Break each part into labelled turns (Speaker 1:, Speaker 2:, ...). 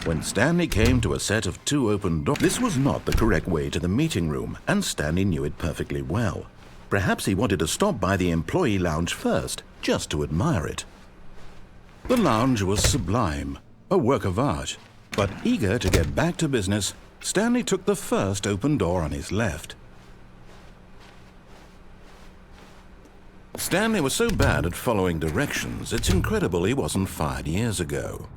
Speaker 1: When Stanley came to a set of 2 open doors, this was not the correct way to the meeting room, and Stanley knew it perfectly well. Perhaps he wanted to stop by the employee lounge first, just to admire it. The lounge was sublime, a work of art. But eager to get back to business, Stanley took the first open door on his left. Stanley was so bad at following directions, it's incredible he wasn't fired years ago.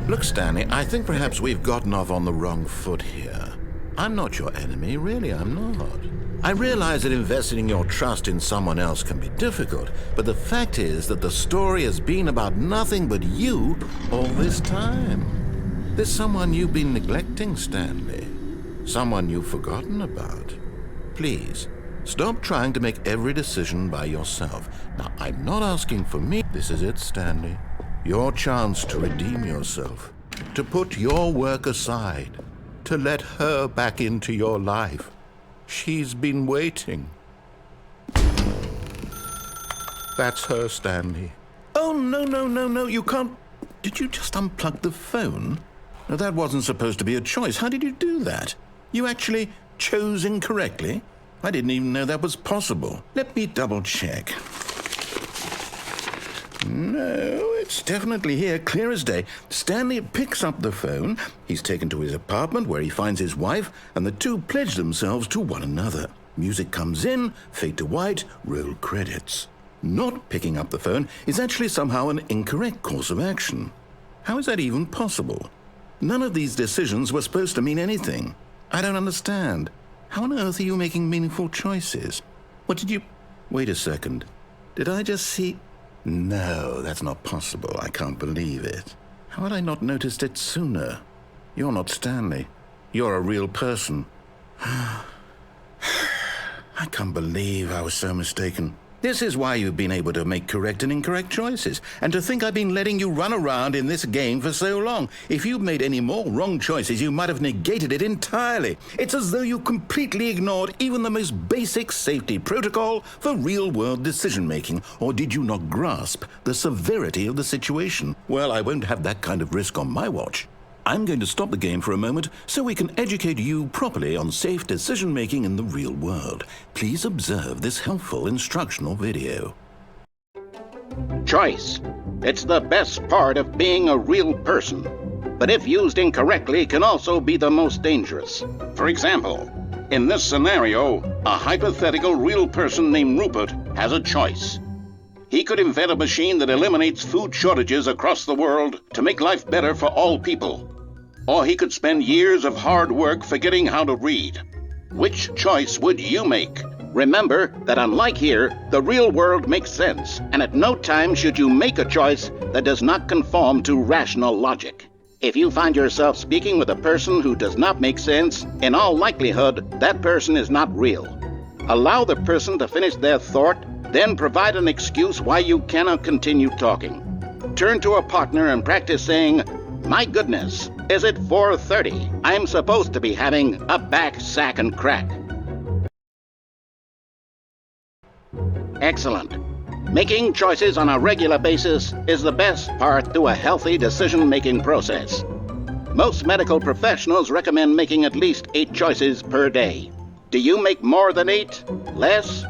Speaker 1: Look, Stanley, I think perhaps we've gotten off on the wrong foot here. I'm not your enemy, really, I'm not. I realize that investing your trust in someone else can be difficult, but the fact is that the story has been about nothing but you all this time. There's someone you've been neglecting, Stanley. Someone you've forgotten about. Please, stop trying to make every decision by yourself. Now, I'm not asking for me. This is it, Stanley. Your chance to redeem yourself, to put your work aside, to let her back into your life. She's been waiting. That's her, Stanley. Oh, no, you can't. Did you just unplug the phone? No, that wasn't supposed to be a choice. How did you do that? You actually chose incorrectly? I didn't even know that was possible. Let me double check. No, it's definitely here, clear as day. Stanley picks up the phone. He's taken to his apartment where he finds his wife, and the two pledge themselves to one another. Music comes in, fade to white, roll credits. Not picking up the phone is actually somehow an incorrect course of action. How is that even possible? None of these decisions were supposed to mean anything. I don't understand. How on earth are you making meaningful choices? What did you... Wait a second. Did I just see... No, that's not possible. I can't believe it. How had I not noticed it sooner? You're not Stanley. You're a real person. I can't believe I was so mistaken. This is why you've been able to make correct and incorrect choices. And to think I've been letting you run around in this game for so long. If you'd made any more wrong choices, you might have negated it entirely. It's as though you completely ignored even the most basic safety protocol for real-world decision-making. Or did you not grasp the severity of the situation? Well, I won't have that kind of risk on my watch. I'm going to stop the game for a moment so we can educate you properly on safe decision-making in the real world. Please observe this helpful instructional video.
Speaker 2: Choice. It's the best part of being a real person, but if used incorrectly can also be the most dangerous. For example, in this scenario, a hypothetical real person named Rupert has a choice. He could invent a machine that eliminates food shortages across the world to make life better for all people. Or he could spend years of hard work forgetting how to read. Which choice would you make? Remember that unlike here, the real world makes sense, and at no time should you make a choice that does not conform to rational logic. If you find yourself speaking with a person who does not make sense, in all likelihood, that person is not real. Allow the person to finish their thought, then provide an excuse why you cannot continue talking. Turn to a partner and practice saying, "My goodness, is it 4:30? I'm supposed to be having a back, sack, and crack." Excellent. Making choices on a regular basis is the best part to a healthy decision-making process. Most medical professionals recommend making at least 8 choices per day. Do you make more than 8? Less?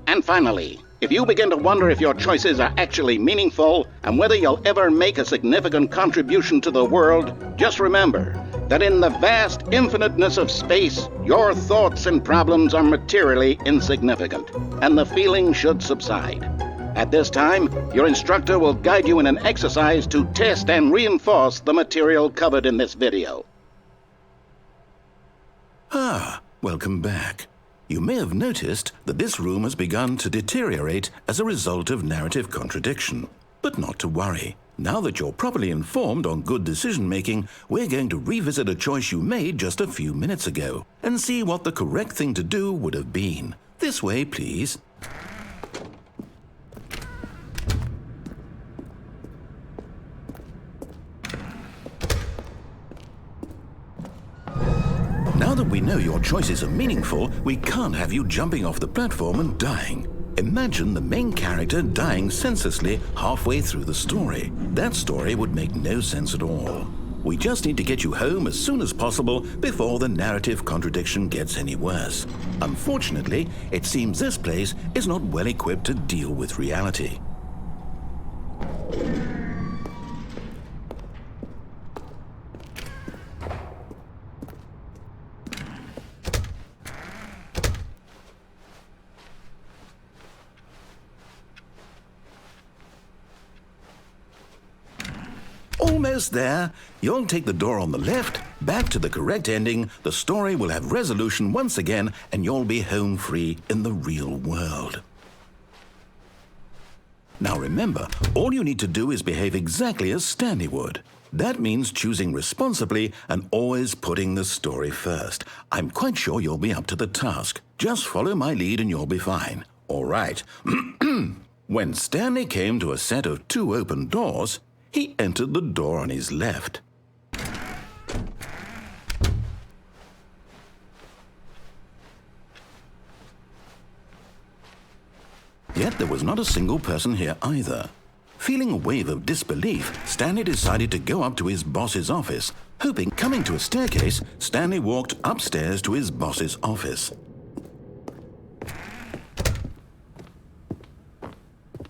Speaker 2: And finally, if you begin to wonder if your choices are actually meaningful and whether you'll ever make a significant contribution to the world, just remember that in the vast infiniteness of space, your thoughts and problems are materially insignificant, and the feeling should subside. At this time, your instructor will guide you in an exercise to test and reinforce the material covered in this video.
Speaker 1: Welcome back. You may have noticed that this room has begun to deteriorate as a result of narrative contradiction. But not to worry. Now that you're properly informed on good decision-making, we're going to revisit a choice you made just a few minutes ago and see what the correct thing to do would have been. This way, please. Now that we know your choices are meaningful, we can't have you jumping off the platform and dying. Imagine the main character dying senselessly halfway through the story. That story would make no sense at all. We just need to get you home as soon as possible before the narrative contradiction gets any worse. Unfortunately, it seems this place is not well equipped to deal with reality. Almost there. You'll take the door on the left, back to the correct ending, the story will have resolution once again, and you'll be home free in the real world. Now remember, all you need to do is behave exactly as Stanley would. That means choosing responsibly and always putting the story first. I'm quite sure you'll be up to the task. Just follow my lead and you'll be fine. All right. When Stanley came to a set of 2 open doors, he entered the door on his left. Yet there was not a single person here either. Feeling a wave of disbelief, Stanley decided to go up to his boss's office. Coming to a staircase, Stanley walked upstairs to his boss's office.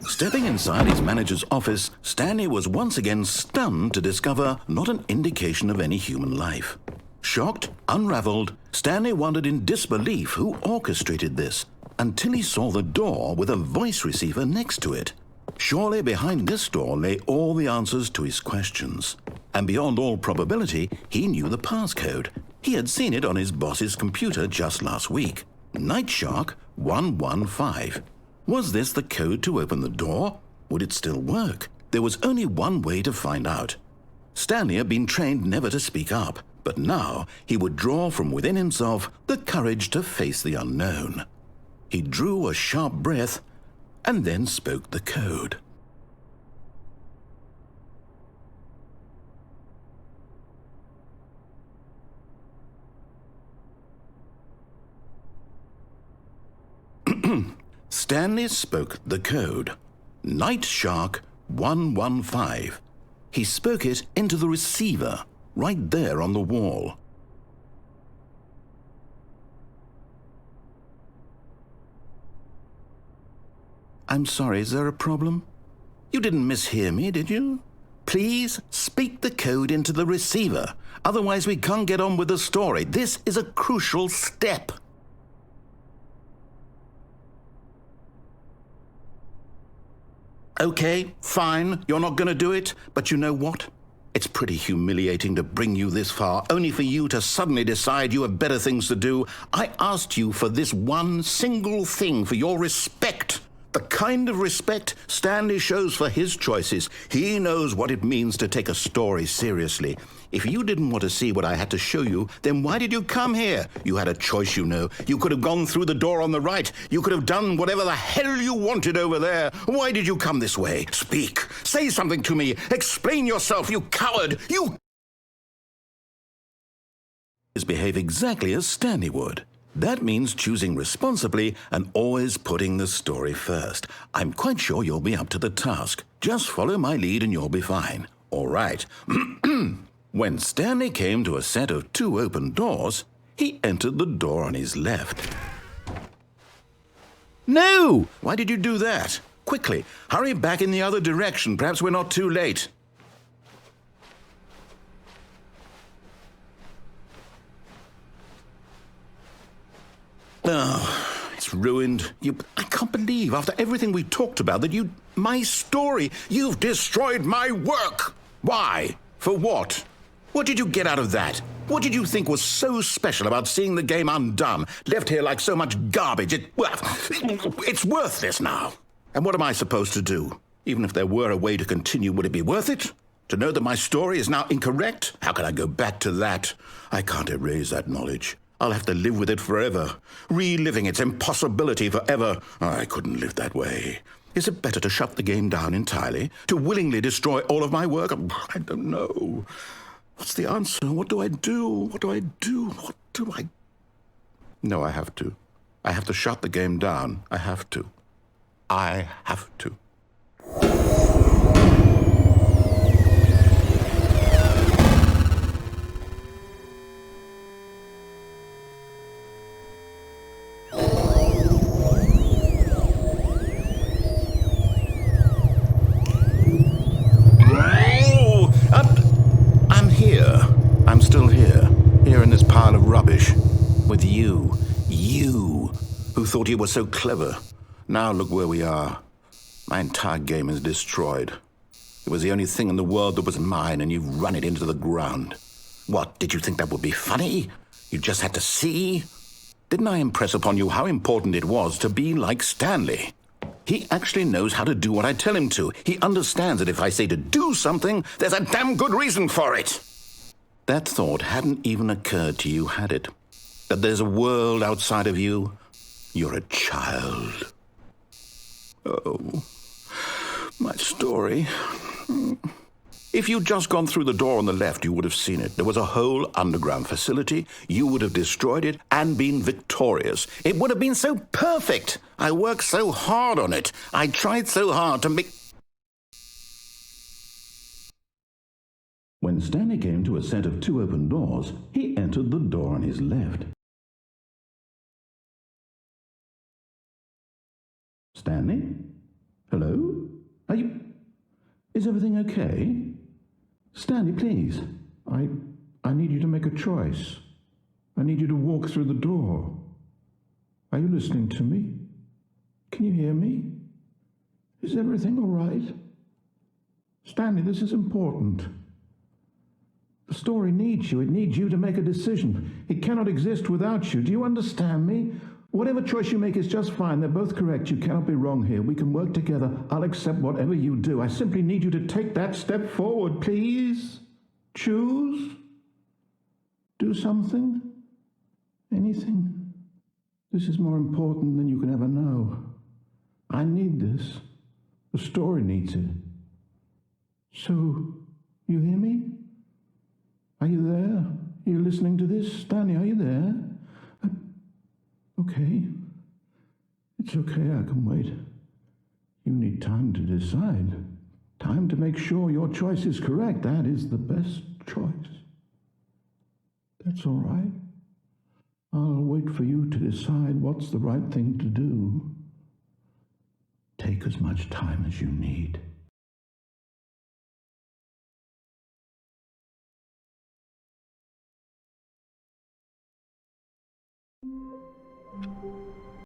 Speaker 1: Stepping inside his manager's office, Stanley was once again stunned to discover not an indication of any human life. Shocked, unraveled, Stanley wondered in disbelief who orchestrated this, until he saw the door with a voice receiver next to it. Surely behind this door lay all the answers to his questions. And beyond all probability, he knew the passcode. He had seen it on his boss's computer just last week. Night Shark 115. Was this the code to open the door? Would it still work? There was only one way to find out. Stanley had been trained never to speak up, but now he would draw from within himself the courage to face the unknown. He drew a sharp breath and then spoke the code. Stanley spoke the code. Night Shark 115. He spoke it into the receiver, right there on the wall. I'm sorry, is there a problem? You didn't mishear me, did you? Please speak the code into the receiver. Otherwise we can't get on with the story. This is a crucial step. Okay, fine, you're not going to do it, but you know what? It's pretty humiliating to bring you this far, only for you to suddenly decide you have better things to do. I asked you for this one single thing, for your respect. The kind of respect Stanley shows for his choices. He knows what it means to take a story seriously. If you didn't want to see what I had to show you, then why did you come here? You had a choice, you know. You could have gone through the door on the right. You could have done whatever the hell you wanted over there. Why did you come this way? Speak. Say something to me. Explain yourself, you coward. You behave exactly as Stanley would. That means choosing responsibly and always putting the story first. I'm quite sure you'll be up to the task. Just follow my lead and you'll be fine. All right. When Stanley came to a set of 2 open doors, he entered the door on his left. No! Why did you do that? Quickly, hurry back in the other direction. Perhaps we're not too late. Oh, it's ruined. I can't believe, after everything we talked about, that my story, you've destroyed my work. Why? For what? What did you get out of that? What did you think was so special about seeing the game undone, left here like so much garbage? It's worthless now. And what am I supposed to do? Even if there were a way to continue, would it be worth it? To know that my story is now incorrect? How can I go back to that? I can't erase that knowledge. I'll have to live with it forever, reliving its impossibility forever. I couldn't live that way. Is it better to shut the game down entirely? To willingly destroy all of my work? I don't know. What's the answer? What do I do? What do I do? What do I... No, I have to. I have to shut the game down. I have to. I have to. I'm here. I'm still here. Here in this pile of rubbish. With you. You, who thought you were so clever. Now look where we are. My entire game is destroyed. It was the only thing in the world that was mine, and you've run it into the ground. What, did you think that would be funny? You just had to see? Didn't I impress upon you how important it was to be like Stanley? He actually knows how to do what I tell him to. He understands that if I say to do something, there's a damn good reason for it. That thought hadn't even occurred to you, had it? That there's a world outside of you? You're a child. Oh, my story. If you'd just gone through the door on the left, you would have seen it. There was a whole underground facility. You would have destroyed it and been victorious. It would have been so perfect. I worked so hard on it. I tried so hard to make... When Stanley came to a set of 2 open doors, he entered the door on his left. Stanley? Hello? Are you... Is everything okay? Stanley, please. I need you to make a choice. I need you to walk through the door. Are you listening to me? Can you hear me? Is everything all right? Stanley, this is important. The story needs you. It needs you to make a decision. It cannot exist without you. Do you understand me? Whatever choice you make is just fine. They're both correct. You cannot be wrong here. We can work together. I'll accept whatever you do. I simply need you to take that step forward, please. Choose. Do something. Anything. This is more important than you can ever know. I need this. The story needs it. So, you hear me? Are you there? Are you listening to this? Stanley, are you there? Okay. It's okay, I can wait. You need time to decide. Time to make sure your choice is correct. That is the best choice. That's all right. I'll wait for you to decide what's the right thing to do. Take as much time as you need.